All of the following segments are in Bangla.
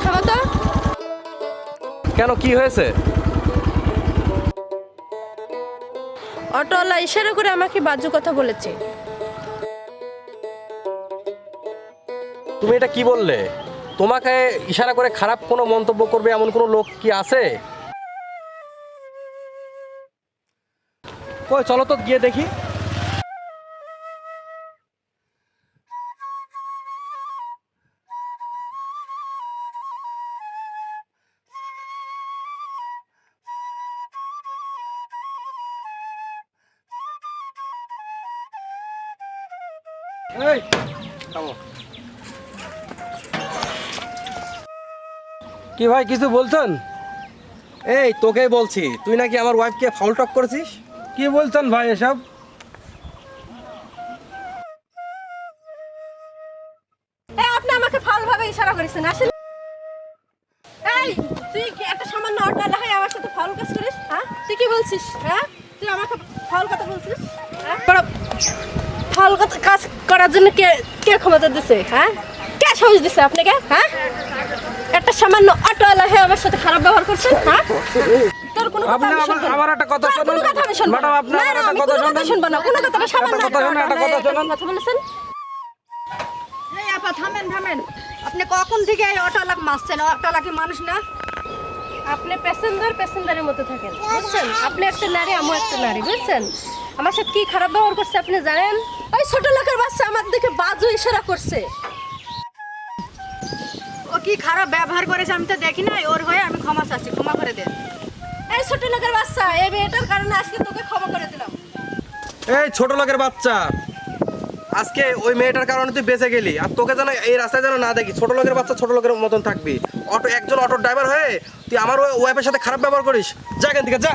থামো তো। কেন, কি হয়েছে? অটোওয়ালা ইশারা করে আমাকে বাজে কথা বলেছে। তুমি এটা কি বললে? তোমাকে ইশারা করে খারাপ কোনো মন্তব্য করবে এমন কোনো লোক কি আছে? কই চলো তো গিয়ে দেখি। এই থামো। কি ভাই কিছু বলছেন? এই তোকেই বলছি, তুই নাকি আমার ওয়াইফকে ফাউল টক করেছিস। কি বলছেন ভাই এসব? আপনি আমাকে ফাউল ভাবে ইশারা করেছেন। আসেন। এই তুই কি একটা সামান্য অটোওয়ালা হয়ে আমার সাথে ফাউল কাজ করিস? হ্যাঁ তুই কি বলছিস? হ্যাঁ তুই আমাকে ফাউল কথা বলছিস? হ্যাঁ ফাউল কাজ করার জন্য কে কে ক্ষমতা দিছে? হ্যাঁ কে সাহস দিছে আপনাকে? হ্যাঁ একটা সামান্য অটোওয়ালা হয়ে আমার সাথে খারাপ ব্যবহার করছেন। হ্যাঁ তোর কোনো কথা আমি শুনবো না। আমার একটা কথা শুনুন কোনো কথা আমি শুনবো না। ম্যাডাম, আপনি না, আমার না, একটা আমি কথা কোনো কথা শুনুন। শুনবো না। কোনো কথা না, সামান্য একটা কথা শুনুন, একটা কথা শুনুন। কথা বলেছেন। এই আপা থামেন থামেন, আপনি কখন থেকে এই অটোওয়ালাকে মারছেন? অটোওয়ালা কি মানুষ না? আপনি প্যাসেঞ্জারের মতো থাকেন, বুঝছেন? আপনি একটা নারী, আমি একটা নারী, বুঝছেন? আমার সাথে কি খারাপ ব্যবহার করছে আপনি জানেন? ওই ছোট লোকের বাচ্চা আমার দিকে বাজু ইশারা করছে। ও কি খারাপ ব্যবহার করেছে আমি তো দেখি নাই। ওর হয়ে আমি ক্ষমা চাচ্ছি, ক্ষমা করে দেন। এই ছোট লোকের বাচ্চা, এই মেয়েটার কারণে আজকে তোকে ক্ষমা করে দিলাম। এই ছোট লোকের বাচ্চা, আজকে ওই মেয়েটার কারণে তুই বেঁচে গেলি, আর তোকে যেন এই রাস্তায় যেন না দেখি। ছোট লোকের বাচ্চা ছোট লোকের মতন থাকবি। একজন অটো ড্রাইভার হয়ে তুই আমার ওয়াইফের সাথে খারাপ ব্যবহার করিস। যা এখান থেকে যা।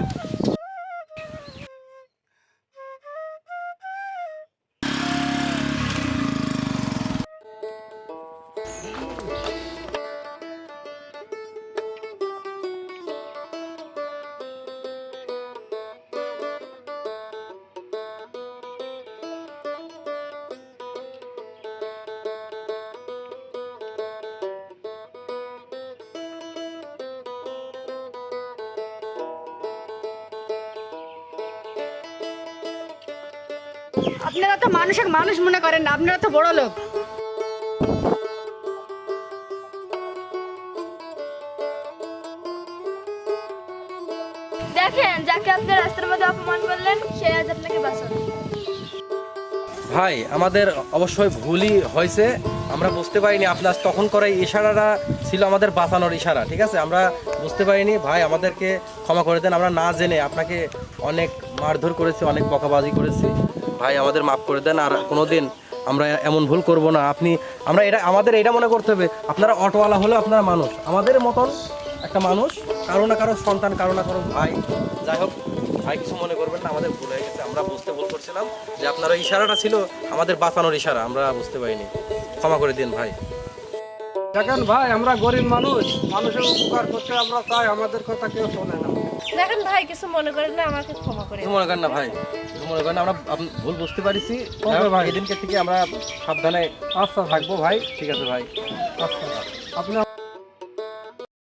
আপনারা তো মানুষকে মানুষ মনে করেন না, আপনারা তো বড় লোক। দেখেন, যাকে আপনি রাস্তার মধ্যে অপমান করলেন সে আজ আপনাকে বাঁচালো। ভাই আমাদের অবশ্যই ভুলই হয়েছে, আমরা বুঝতে পারিনি। আপনার তখন করে ইশারাটা ছিল আমাদের বাঁচানোর ইশারা, ঠিক আছে? আমরা বুঝতে পারিনি। ভাই আমাদেরকে ক্ষমা করে দেন, আমরা না জেনে আপনাকে অনেক মারধর করেছি, অনেক বকাবাজি করেছি। ভাই আমাদের মাফ করে দেন, আর কোনোদিন আমরা এমন ভুল করব না। আমাদের এটা মনে করতে হবে, আপনারা অটোওয়ালা হলেও আপনারা মানুষ, আমাদের মতন একটা মানুষ, কারো না কারো সন্তান, কারো না কারো ভাই। যাই হোক ভাই, কিছু মনে করবেন না, আমাদের ভুল হয়ে গেছে। আমরা বুঝতে ভুল করছিলাম যে আপনার ওই ইশারাটা ছিল আমাদের বাঁচানোর ইশারা, আমরা বুঝতে পারিনি। ক্ষমা করে দিন ভাই। দেখেন ভাই, আমরা গরিব মানুষ, মানুষের উপকার করতে আমরা চাই, আমাদের কথা কেউ শোনে না। দেখেন ভাই, কিছু মনে করেন না, আমাকে ক্ষমা করে কিছু মনে করেন না ভাই, কিছু মনে করেন না, আমরা ভুল বুঝতে পারিছি। ওকে ভাই। এদিনকে থেকে আমরা সাবধানে আচ্ছা থাকবো ভাই, ঠিক আছে ভাই? আচ্ছা, আপনি